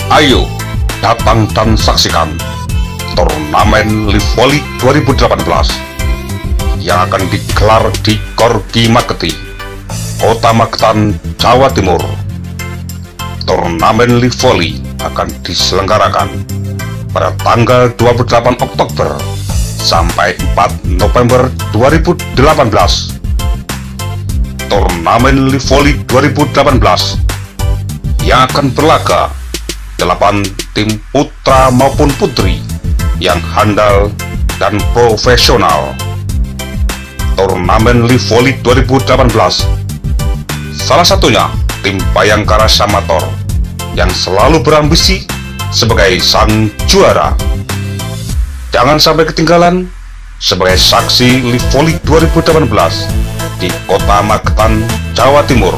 Ayo datang dan saksikan turnamen Live Volley 2018 yang akan digelar di Gorki Maketi, Kota Magetan, Jawa Timur. Turnamen Live Volley akan diselenggarakan pada tanggal 28 Oktober sampai 4 November 2018. Turnamen Live Volley 2018 yang akan berlaga 8 tim putra maupun putri yang handal dan profesional. Turnamen Live Volley 2018 salah satunya tim Bayangkara Samator yang selalu berambisi sebagai sang juara. Jangan sampai ketinggalan sebagai saksi Live Volley 2018 di Kota Magetan, Jawa Timur.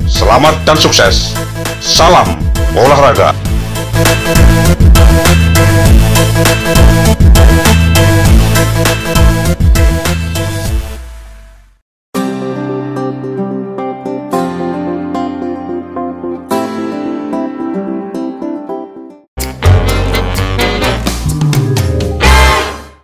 Selamat dan sukses. Salam olahraga.